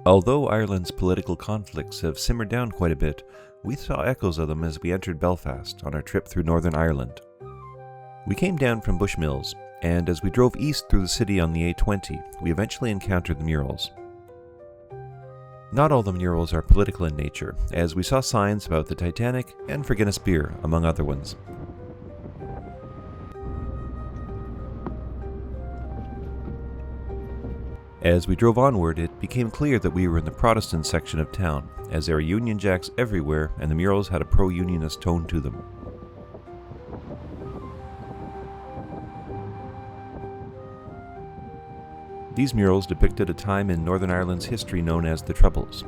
Although Ireland's political conflicts have simmered down quite a bit, we saw echoes of them as we entered Belfast on our trip through Northern Ireland. We came down from Bushmills, and as we drove east through the city on the A20, we eventually encountered the Murals. Not all the murals are political in nature, as we saw signs about the Titanic and for Guinness beer, among other ones. As we drove onward, it became clear that we were in the Protestant section of town, as there were Union Jacks everywhere and the murals had a pro-Unionist tone to them. These murals depicted a time in Northern Ireland's history known as the Troubles.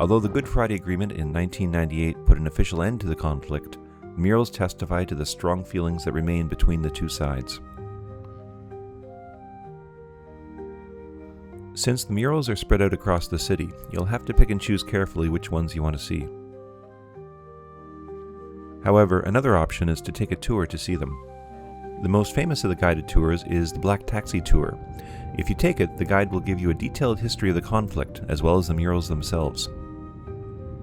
Although the Good Friday Agreement in 1998 put an official end to the conflict, the murals testify to the strong feelings that remain between the two sides. Since the murals are spread out across the city, you'll have to pick and choose carefully which ones you want to see. However, another option is to take a tour to see them. The most famous of the guided tours is the Black Taxi Tour. If you take it, the guide will give you a detailed history of the conflict, as well as the murals themselves.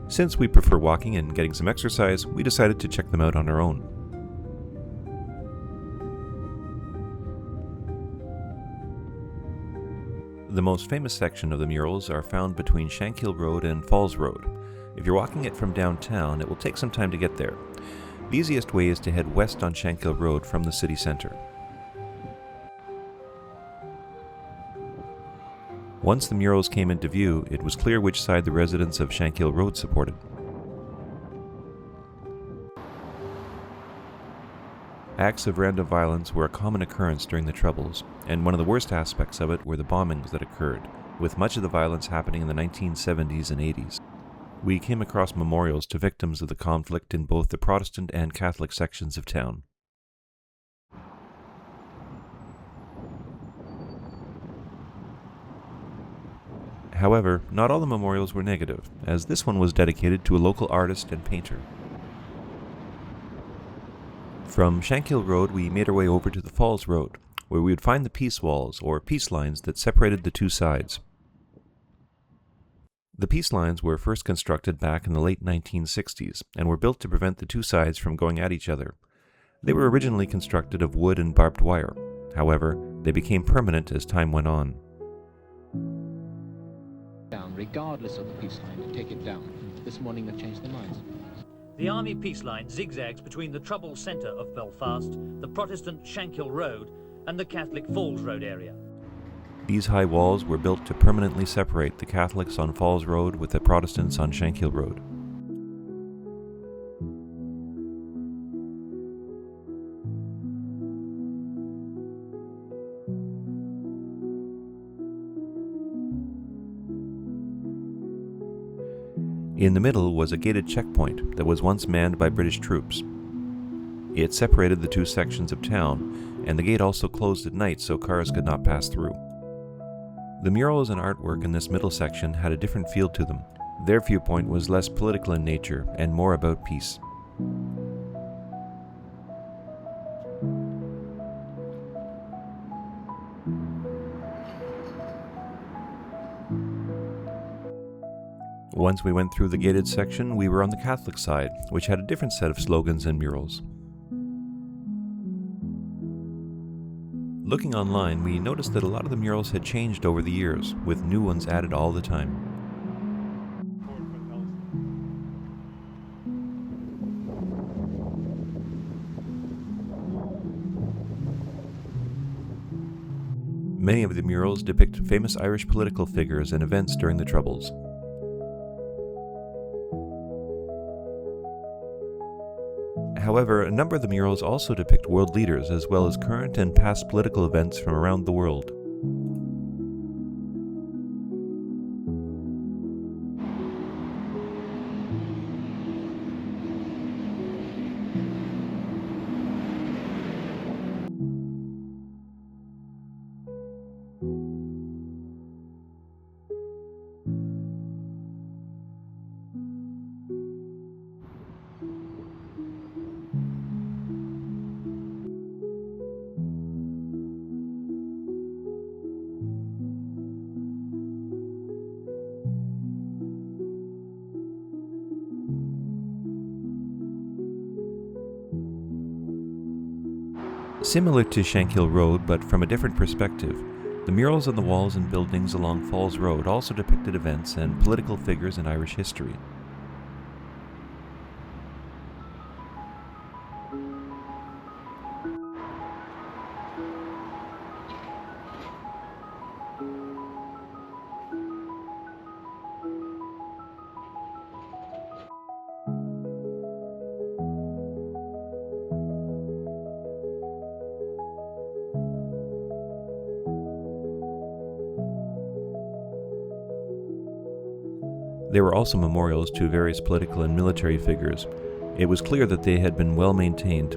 Since we prefer walking and getting some exercise, we decided to check them out on our own. The most famous section of the murals are found between Shankill Road and Falls Road. If you're walking it from downtown, it will take some time to get there. The easiest way is to head west on Shankill Road from the city centre. Once the murals came into view, it was clear which side the residents of Shankill Road supported. Acts of random violence were a common occurrence during the Troubles, and one of the worst aspects of it were the bombings that occurred, with much of the violence happening in the 1970s and 80s. We came across memorials to victims of the conflict in both the Protestant and Catholic sections of town. However, not all the memorials were negative, as this one was dedicated to a local artist and painter. From Shankill Road, we made our way over to the Falls Road, where we would find the peace walls, or peace lines, that separated the two sides. The peace lines were first constructed back in the late 1960s, and were built to prevent the two sides from going at each other. They were originally constructed of wood and barbed wire. However, they became permanent as time went on. Regardless of the peace line, to take it down. This morning they've changed their minds. The Army peace line zigzags between the troubled centre of Belfast, the Protestant Shankill Road, and the Catholic Falls Road area. These high walls were built to permanently separate the Catholics on Falls Road with the Protestants on Shankill Road. In the middle was a gated checkpoint that was once manned by British troops. It separated the two sections of town, and the gate also closed at night so cars could not pass through. The murals and artwork in this middle section had a different feel to them. Their viewpoint was less political in nature and more about peace. Once we went through the gated section, we were on the Catholic side, which had a different set of slogans and murals. Looking online, we noticed that a lot of the murals had changed over the years, with new ones added all the time. Many of the murals depict famous Irish political figures and events during the Troubles. However, a number of the murals also depict world leaders as well as current and past political events from around the world. Similar to Shankill Road, but from a different perspective, the murals on the walls and buildings along Falls Road also depicted events and political figures in Irish history. There were also memorials to various political and military figures. It was clear that they had been well maintained.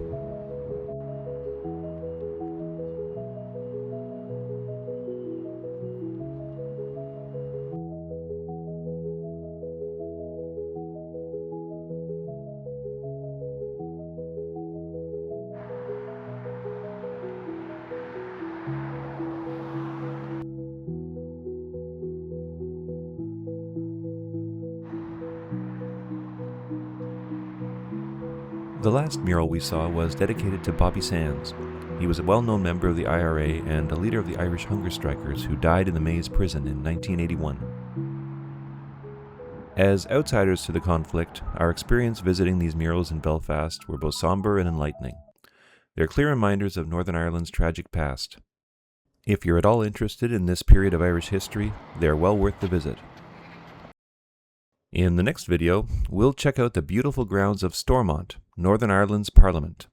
The last mural we saw was dedicated to Bobby Sands. He was a well-known member of the IRA and a leader of the Irish hunger strikers who died in the Maze prison in 1981. As outsiders to the conflict, our experience visiting these murals in Belfast were both somber and enlightening. They're clear reminders of Northern Ireland's tragic past. If you're at all interested in this period of Irish history, they're well worth the visit. In the next video, we'll check out the beautiful grounds of Stormont, Northern Ireland's Parliament.